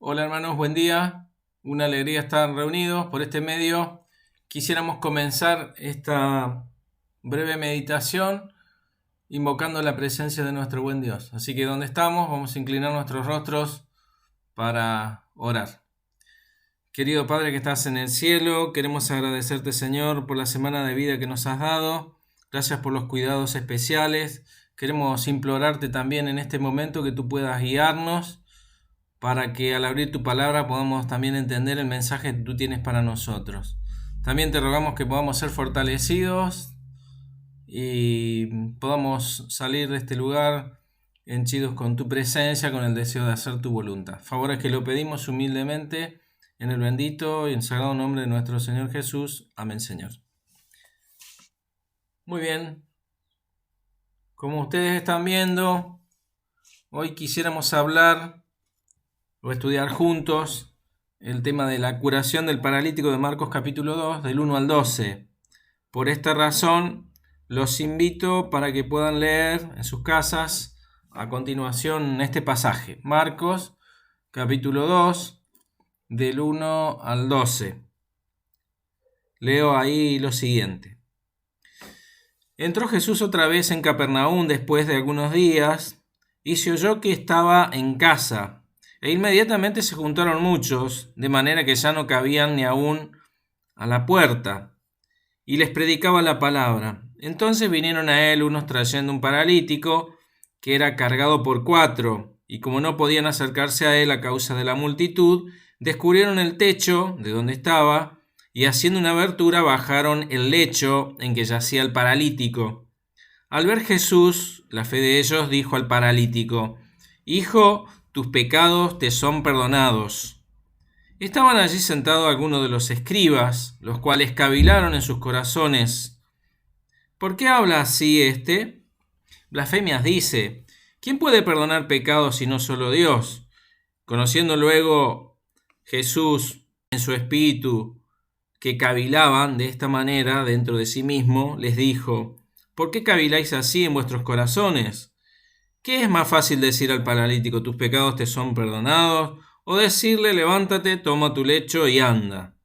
Hola hermanos, buen día. Una alegría estar reunidos por este medio. Quisiéramos comenzar esta breve meditación invocando la presencia de nuestro buen Dios. Así que donde estamos vamos a inclinar nuestros rostros para orar. Querido Padre que estás en el cielo, queremos agradecerte, Señor, por la semana de vida que nos has dado. Gracias por los cuidados especiales. Queremos implorarte también en este momento que tú puedas guiarnos para que al abrir tu palabra podamos también entender el mensaje que tú tienes para nosotros. También te rogamos que podamos ser fortalecidos y podamos salir de este lugar henchidos con tu presencia, con el deseo de hacer tu voluntad. Favores que lo pedimos humildemente en el bendito y en sagrado nombre de nuestro Señor Jesús. Amén, Señor. Muy bien. Como ustedes están viendo, hoy quisiéramos hablar o estudiar juntos el tema de la curación del paralítico de Marcos capítulo 2, del 1 al 12. Por esta razón, los invito para que puedan leer en sus casas a continuación este pasaje. Marcos capítulo 2, del 1 al 12. Leo ahí lo siguiente. Entró Jesús otra vez en Capernaum después de algunos días y se oyó que estaba en casa. E inmediatamente se juntaron muchos, de manera que ya no cabían ni aún a la puerta, y les predicaba la palabra. Entonces vinieron a él unos trayendo un paralítico, que era cargado por 4, y como no podían acercarse a él a causa de la multitud, descubrieron el techo de donde estaba, y haciendo una abertura bajaron el lecho en que yacía el paralítico. Al ver Jesús la fe de ellos, dijo al paralítico: Hijo, tus pecados te son perdonados. Estaban allí sentados algunos de los escribas, los cuales cavilaron en sus corazones: ¿por qué habla así este? Blasfemias dice. ¿Quién puede perdonar pecados sino solo Dios? Conociendo luego Jesús en su espíritu que cavilaban de esta manera dentro de sí mismo, les dijo: ¿por qué caviláis así en vuestros corazones? ¿Qué es más fácil decir al paralítico: tus pecados te son perdonados? O decirle: levántate, toma tu lecho y anda.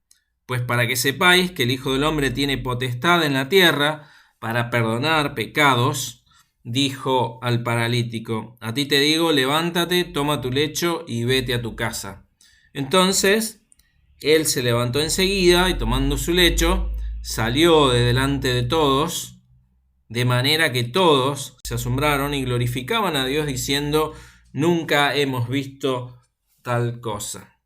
Pues para que sepáis que el Hijo del Hombre tiene potestad en la tierra para perdonar pecados, dijo al paralítico: a ti te digo, levántate, toma tu lecho y vete a tu casa. Entonces él se levantó enseguida y tomando su lecho, salió de delante de todos, de manera que todos se asombraron y glorificaban a Dios diciendo: nunca hemos visto tal cosa.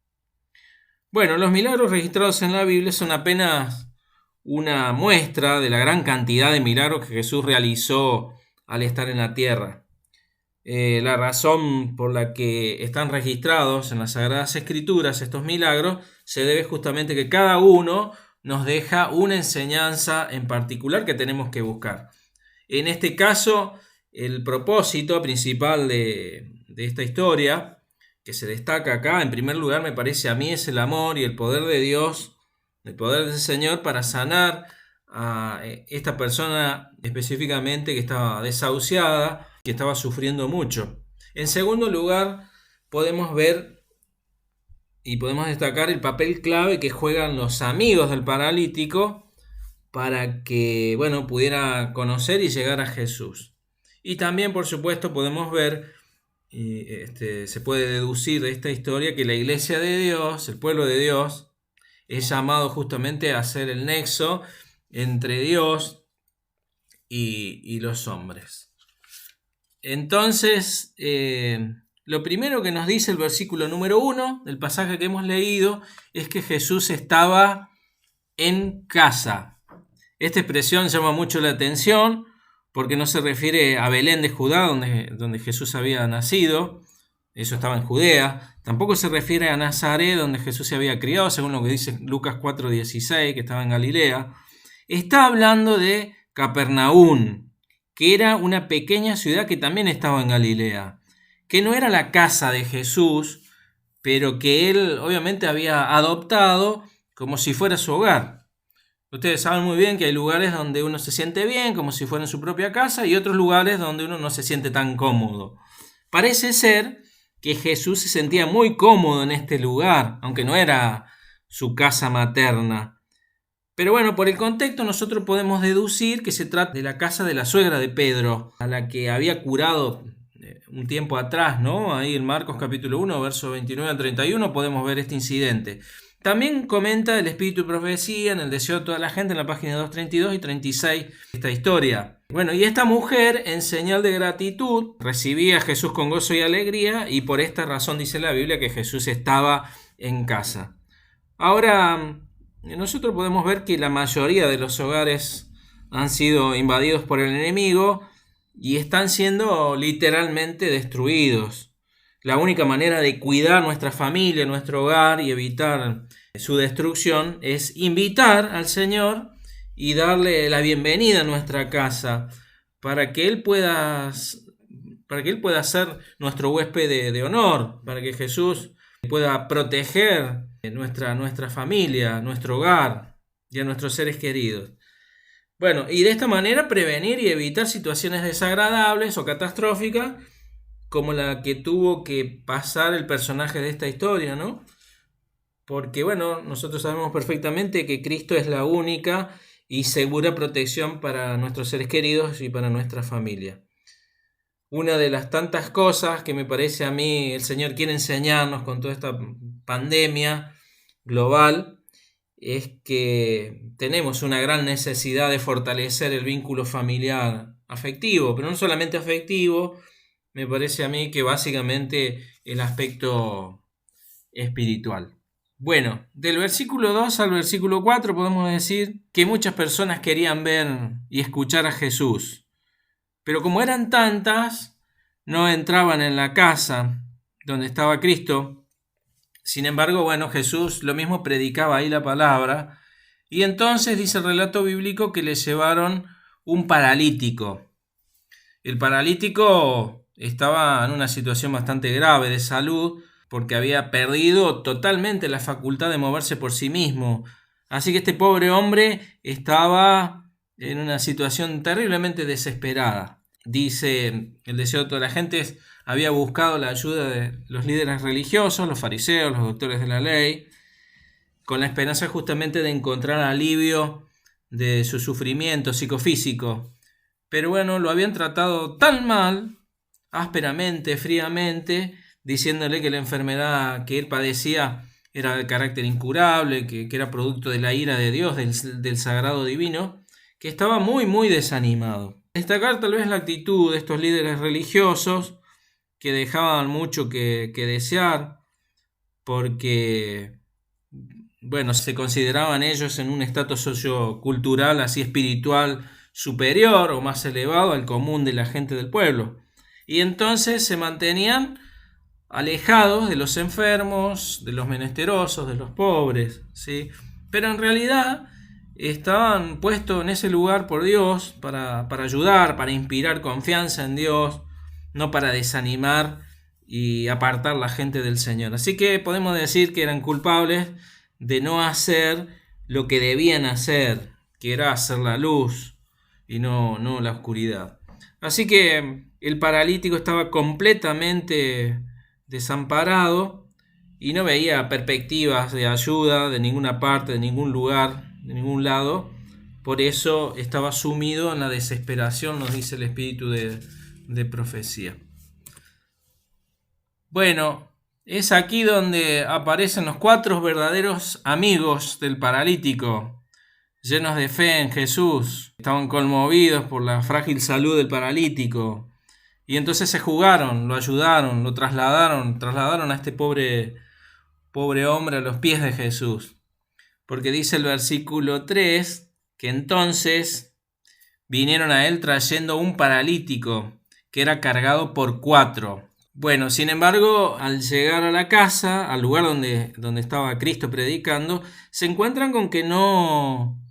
Bueno, los milagros registrados en la Biblia son apenas una muestra de la gran cantidad de milagros que Jesús realizó al estar en la tierra. La razón por la que están registrados en las Sagradas Escrituras estos milagros se debe justamente que cada uno nos deja una enseñanza en particular que tenemos que buscar. En este caso, el propósito principal de esta historia, que se destaca acá, en primer lugar, me parece a mí, es el amor y el poder de Dios, el poder del Señor para sanar a esta persona específicamente que estaba desahuciada, que estaba sufriendo mucho. En segundo lugar, podemos ver y podemos destacar el papel clave que juegan los amigos del paralítico para que, pudiera conocer y llegar a Jesús. Y también, por supuesto, podemos ver, se puede deducir de esta historia que la iglesia de Dios, el pueblo de Dios, es llamado justamente a ser el nexo entre Dios y los hombres. Entonces, lo primero que nos dice el versículo número 1 del pasaje que hemos leído es que Jesús estaba en casa. Esta expresión llama mucho la atención porque no se refiere a Belén de Judá, donde Jesús había nacido, eso estaba en Judea. Tampoco se refiere a Nazaret, donde Jesús se había criado, según lo que dice Lucas 4:16, que estaba en Galilea. Está hablando de Capernaum, que era una pequeña ciudad que también estaba en Galilea, que no era la casa de Jesús, pero que él obviamente había adoptado como si fuera su hogar. Ustedes saben muy bien que hay lugares donde uno se siente bien, como si fuera en su propia casa, y otros lugares donde uno no se siente tan cómodo. Parece ser que Jesús se sentía muy cómodo en este lugar, aunque no era su casa materna. Pero bueno, por el contexto nosotros podemos deducir que se trata de la casa de la suegra de Pedro, a la que había curado un tiempo atrás, ¿no? Ahí en Marcos capítulo 1, versos 29 al 31 podemos ver este incidente. También comenta el espíritu de profecía en el deseo de toda la gente en la página 232 y 36 esta historia. Bueno, y esta mujer, en señal de gratitud, recibía a Jesús con gozo y alegría, y por esta razón dice la Biblia que Jesús estaba en casa. Ahora, nosotros podemos ver que la mayoría de los hogares han sido invadidos por el enemigo y están siendo literalmente destruidos. La única manera de cuidar nuestra familia, nuestro hogar y evitar su destrucción es invitar al Señor y darle la bienvenida a nuestra casa para que Él pueda ser nuestro huésped de honor, para que Jesús pueda proteger nuestra familia, nuestro hogar y a nuestros seres queridos. Bueno, y de esta manera prevenir y evitar situaciones desagradables o catastróficas como la que tuvo que pasar el personaje de esta historia, ¿no? Porque, bueno, nosotros sabemos perfectamente que Cristo es la única y segura protección para nuestros seres queridos y para nuestra familia. Una de las tantas cosas que me parece a mí el Señor quiere enseñarnos con toda esta pandemia global es que tenemos una gran necesidad de fortalecer el vínculo familiar afectivo, pero no solamente afectivo, me parece a mí que básicamente el aspecto espiritual. Bueno, del versículo 2 al versículo 4 podemos decir que muchas personas querían ver y escuchar a Jesús, pero como eran tantas, no entraban en la casa donde estaba Cristo. Sin embargo, bueno, Jesús lo mismo predicaba ahí la palabra, y entonces dice el relato bíblico que le llevaron un paralítico. El paralítico estaba en una situación bastante grave de salud porque había perdido totalmente la facultad de moverse por sí mismo. Así que este pobre hombre estaba en una situación terriblemente desesperada. Dice, el deseo de toda la gente había buscado la ayuda de los líderes religiosos, los fariseos, los doctores de la ley, con la esperanza justamente de encontrar alivio de su sufrimiento psicofísico. Pero bueno, lo habían tratado tan mal, ásperamente, fríamente, diciéndole que la enfermedad que él padecía era de carácter incurable, que era producto de la ira de Dios, del sagrado divino, que estaba muy, muy desanimado. Destacar tal vez la actitud de estos líderes religiosos que dejaban mucho que desear, porque, bueno, se consideraban ellos en un estatus sociocultural así espiritual superior o más elevado al común de la gente del pueblo. Y entonces se mantenían alejados de los enfermos, de los menesterosos, de los pobres, ¿sí? Pero en realidad estaban puestos en ese lugar por Dios para ayudar, para inspirar confianza en Dios, no para desanimar y apartar la gente del Señor. Así que podemos decir que eran culpables de no hacer lo que debían hacer, que era hacer la luz y no la oscuridad. Así que el paralítico estaba completamente desamparado y no veía perspectivas de ayuda de ninguna parte, de ningún lugar, de ningún lado. Por eso estaba sumido en la desesperación, nos dice el espíritu de profecía. Bueno, es aquí donde aparecen los 4 verdaderos amigos del paralítico, llenos de fe en Jesús. Estaban conmovidos por la frágil salud del paralítico. Y entonces se jugaron, lo ayudaron, lo trasladaron a este pobre hombre a los pies de Jesús. Porque dice el versículo 3 que entonces vinieron a él trayendo un paralítico que era cargado por 4. Bueno, sin embargo, al llegar a la casa, al lugar donde estaba Cristo predicando, se encuentran con que no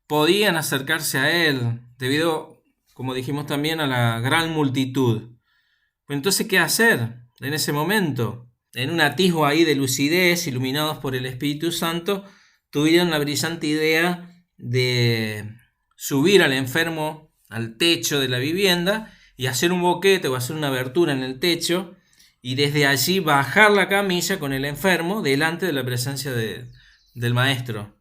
podían acercarse a él debido, como dijimos también, a la gran multitud. Entonces, ¿qué hacer en ese momento? En un atisbo ahí de lucidez, iluminados por el Espíritu Santo, tuvieron la brillante idea de subir al enfermo al techo de la vivienda y hacer un boquete o hacer una abertura en el techo y desde allí bajar la camilla con el enfermo delante de la presencia del maestro.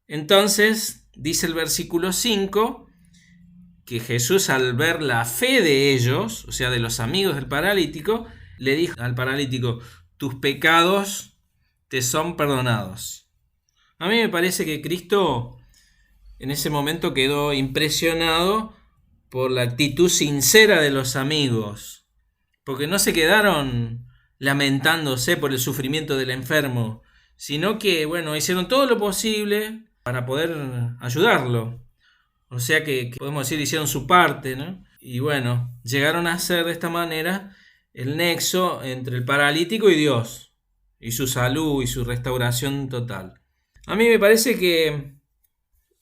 Entonces, dice el versículo 5, que Jesús, al ver la fe de ellos, o sea, de los amigos del paralítico, le dijo al paralítico: tus pecados te son perdonados. A mí me parece que Cristo en ese momento quedó impresionado por la actitud sincera de los amigos, porque no se quedaron lamentándose por el sufrimiento del enfermo, sino que, hicieron todo lo posible para poder ayudarlo. O sea que podemos decir, hicieron su parte, ¿no? Y llegaron a ser de esta manera el nexo entre el paralítico y Dios, y su salud y su restauración total. A mí me parece que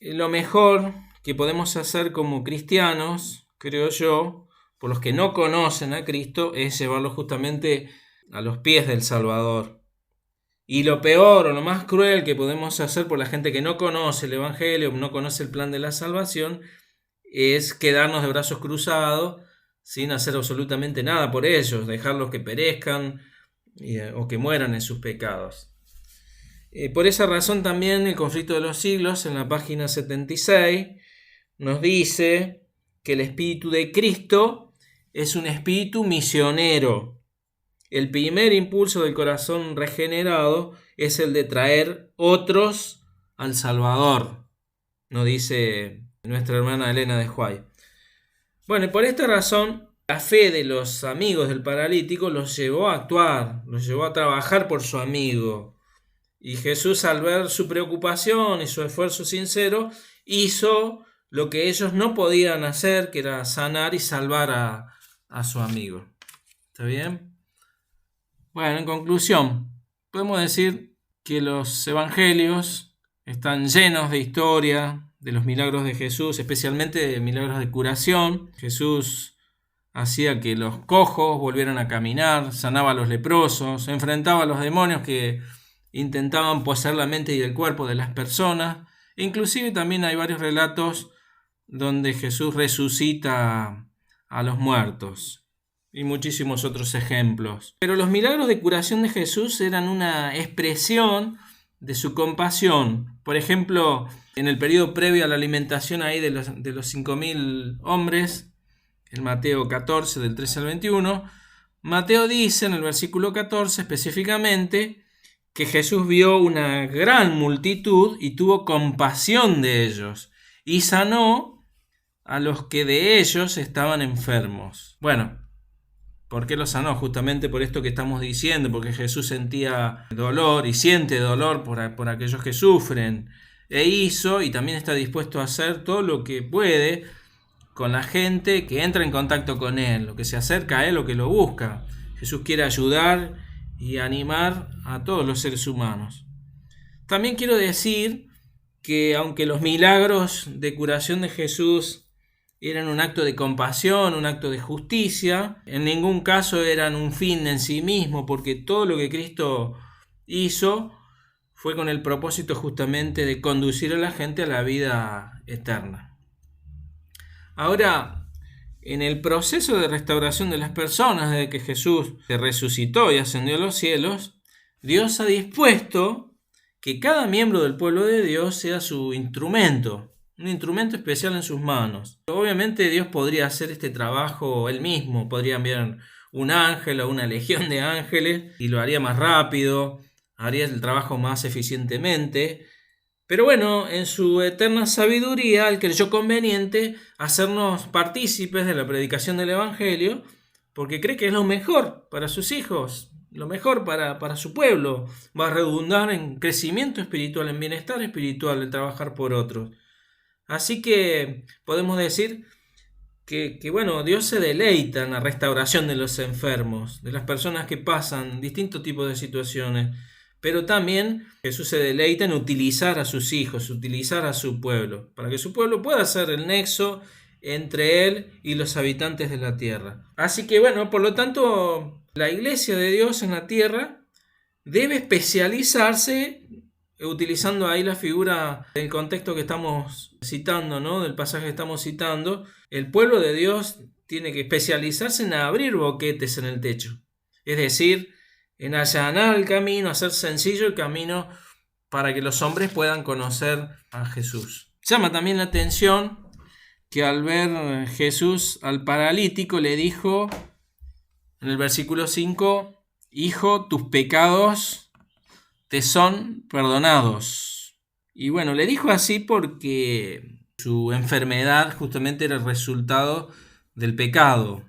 lo mejor que podemos hacer como cristianos, creo yo, por los que no conocen a Cristo, es llevarlos justamente a los pies del Salvador. Y lo peor o lo más cruel que podemos hacer por la gente que no conoce el Evangelio, no conoce el plan de la salvación, es quedarnos de brazos cruzados sin hacer absolutamente nada por ellos, dejarlos que perezcan o que mueran en sus pecados. Por esa razón también el Conflicto de los Siglos, en la página 76, nos dice que el Espíritu de Cristo es un espíritu misionero. El primer impulso del corazón regenerado es el de traer otros al Salvador, nos dice nuestra hermana Elena de Huay. Y por esta razón, la fe de los amigos del paralítico los llevó a actuar, los llevó a trabajar por su amigo. Y Jesús, al ver su preocupación y su esfuerzo sincero, hizo lo que ellos no podían hacer, que era sanar y salvar a su amigo. ¿Está bien? En conclusión, podemos decir que los evangelios están llenos de historia, de los milagros de Jesús, especialmente de milagros de curación. Jesús hacía que los cojos volvieran a caminar, sanaba a los leprosos, enfrentaba a los demonios que intentaban poseer la mente y el cuerpo de las personas. Inclusive también hay varios relatos donde Jesús resucita a los muertos. Y muchísimos otros ejemplos. Pero los milagros de curación de Jesús eran una expresión de su compasión. Por ejemplo, en el periodo previo a la alimentación ahí de los 5.000 hombres, en Mateo 14, del 13 al 21, Mateo dice en el versículo 14 específicamente que Jesús vio una gran multitud y tuvo compasión de ellos y sanó a los que de ellos estaban enfermos. ¿Por qué los sanó? Justamente por esto que estamos diciendo, porque Jesús sentía dolor y siente dolor por aquellos que sufren, e hizo y también está dispuesto a hacer todo lo que puede con la gente que entra en contacto con Él, lo que se acerca a Él, lo que lo busca. Jesús quiere ayudar y animar a todos los seres humanos. También quiero decir que aunque los milagros de curación de Jesús eran un acto de compasión, un acto de justicia, en ningún caso eran un fin en sí mismo, porque todo lo que Cristo hizo fue con el propósito justamente de conducir a la gente a la vida eterna. Ahora, en el proceso de restauración de las personas, desde que Jesús se resucitó y ascendió a los cielos, Dios ha dispuesto que cada miembro del pueblo de Dios sea su instrumento, un instrumento especial en sus manos. Obviamente Dios podría hacer este trabajo Él mismo, podría enviar un ángel o una legión de ángeles y lo haría más rápido, haría el trabajo más eficientemente. Pero en su eterna sabiduría, Él creyó conveniente hacernos partícipes de la predicación del Evangelio, porque cree que es lo mejor para sus hijos, lo mejor para su pueblo. Va a redundar en crecimiento espiritual, en bienestar espiritual, el trabajar por otros. Así que podemos decir que Dios se deleita en la restauración de los enfermos, de las personas que pasan distintos tipos de situaciones, pero también Jesús se deleita en utilizar a sus hijos, utilizar a su pueblo, para que su pueblo pueda ser el nexo entre Él y los habitantes de la tierra. Así que por lo tanto, la iglesia de Dios en la tierra debe especializarse, utilizando ahí la figura del contexto que estamos citando, ¿no? Del pasaje que estamos citando. El pueblo de Dios tiene que especializarse en abrir boquetes en el techo. Es decir, en allanar el camino, hacer sencillo el camino para que los hombres puedan conocer a Jesús. Llama también la atención que al ver Jesús al paralítico le dijo en el versículo 5, Hijo, tus pecados te son perdonados. Y bueno, le dijo así porque su enfermedad justamente era el resultado del pecado.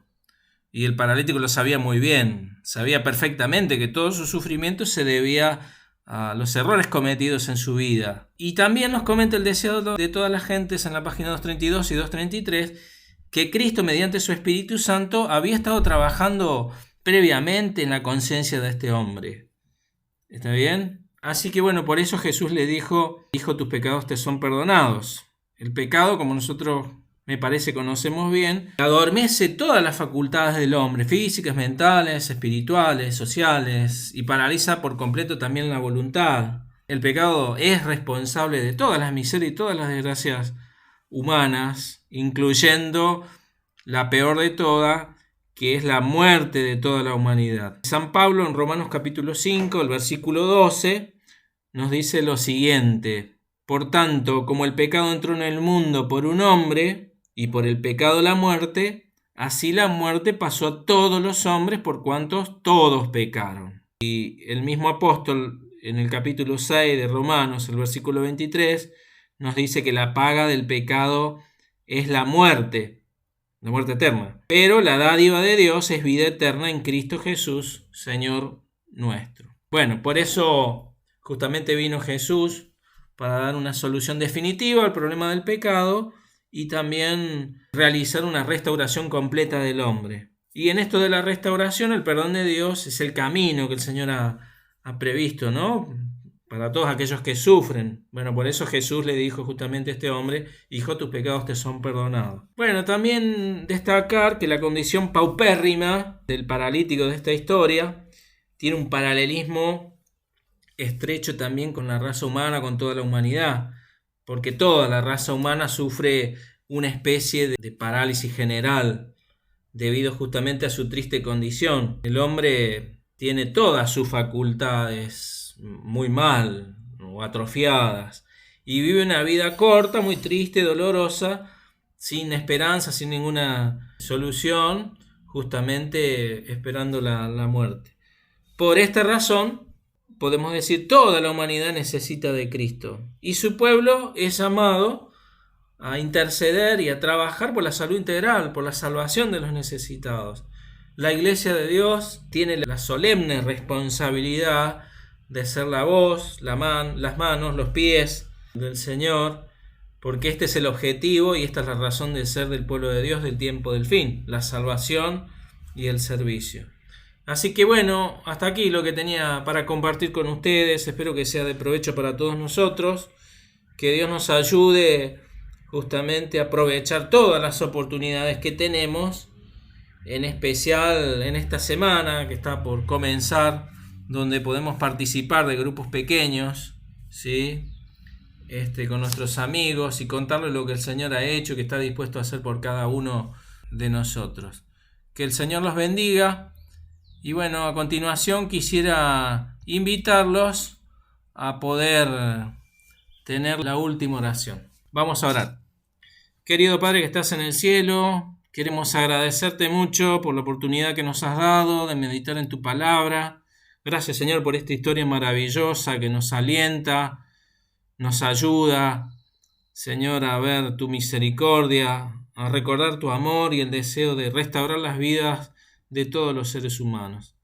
Y el paralítico lo sabía muy bien, sabía perfectamente que todo su sufrimiento se debía a los errores cometidos en su vida. Y también nos comenta el deseo de todas las gentes en la página 232 y 233 que Cristo, mediante su Espíritu Santo, había estado trabajando previamente en la conciencia de este hombre. ¿Está bien? Así que bueno, por eso Jesús le dijo, Hijo, tus pecados te son perdonados. El pecado, como nosotros me parece conocemos bien, adormece todas las facultades del hombre, físicas, mentales, espirituales, sociales, y paraliza por completo también la voluntad. El pecado es responsable de todas las miserias y todas las desgracias humanas, incluyendo la peor de todas, que es la muerte de toda la humanidad. San Pablo en Romanos capítulo 5, el versículo 12, nos dice lo siguiente: Por tanto, como el pecado entró en el mundo por un hombre, y por el pecado la muerte, así la muerte pasó a todos los hombres por cuantos todos pecaron. Y el mismo apóstol en el capítulo 6 de Romanos, el versículo 23, nos dice que la paga del pecado es la muerte eterna. Pero la dádiva de Dios es vida eterna en Cristo Jesús, Señor nuestro. Bueno, por eso justamente vino Jesús para dar una solución definitiva al problema del pecado y también realizar una restauración completa del hombre. Y en esto de la restauración, el perdón de Dios es el camino que el Señor ha previsto, ¿no? Para todos aquellos que sufren. Bueno, por eso Jesús le dijo justamente a este hombre, Hijo, tus pecados te son perdonados. Bueno, también destacar que la condición paupérrima del paralítico de esta historia tiene un paralelismo estrecho también con la raza humana, con toda la humanidad, porque toda la raza humana sufre una especie de parálisis general debido justamente a su triste condición. El hombre tiene todas sus facultades muy mal o atrofiadas y vive una vida corta, muy triste, dolorosa, sin esperanza, sin ninguna solución, justamente esperando la muerte. Por esta razón, podemos decir, toda la humanidad necesita de Cristo y su pueblo es llamado a interceder y a trabajar por la salud integral, por la salvación de los necesitados. La Iglesia de Dios tiene la solemne responsabilidad de ser la voz, las manos, los pies del Señor, porque este es el objetivo y esta es la razón de ser del pueblo de Dios del tiempo del fin, la salvación y el servicio. Así que bueno, hasta aquí lo que tenía para compartir con ustedes. Espero que sea de provecho para todos nosotros. Que Dios nos ayude justamente a aprovechar todas las oportunidades que tenemos, en especial en esta semana que está por comenzar, donde podemos participar de grupos pequeños, ¿sí? Con nuestros amigos y contarles lo que el Señor ha hecho, que está dispuesto a hacer por cada uno de nosotros. Que el Señor los bendiga. Y bueno, a continuación quisiera invitarlos a poder tener la última oración. Vamos a orar. Querido Padre que estás en el cielo, queremos agradecerte mucho por la oportunidad que nos has dado de meditar en tu palabra. Gracias, Señor, por esta historia maravillosa que nos alienta, nos ayuda, Señor, a ver tu misericordia, a recordar tu amor y el deseo de restaurar las vidas de todos los seres humanos.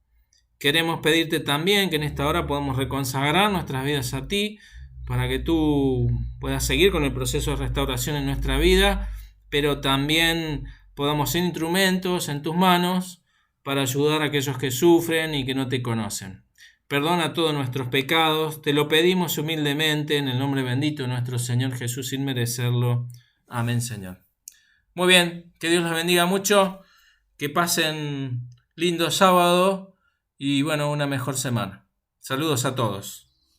Queremos pedirte también que en esta hora podamos reconsagrar nuestras vidas a ti, para que tú puedas seguir con el proceso de restauración en nuestra vida, pero también podamos ser instrumentos en tus manos para ayudar a aquellos que sufren y que no te conocen. Perdona todos nuestros pecados, te lo pedimos humildemente en el nombre bendito de nuestro Señor Jesús sin merecerlo. Amén, Señor. Muy bien, que Dios los bendiga mucho, que pasen lindo sábado y bueno, una mejor semana. Saludos a todos.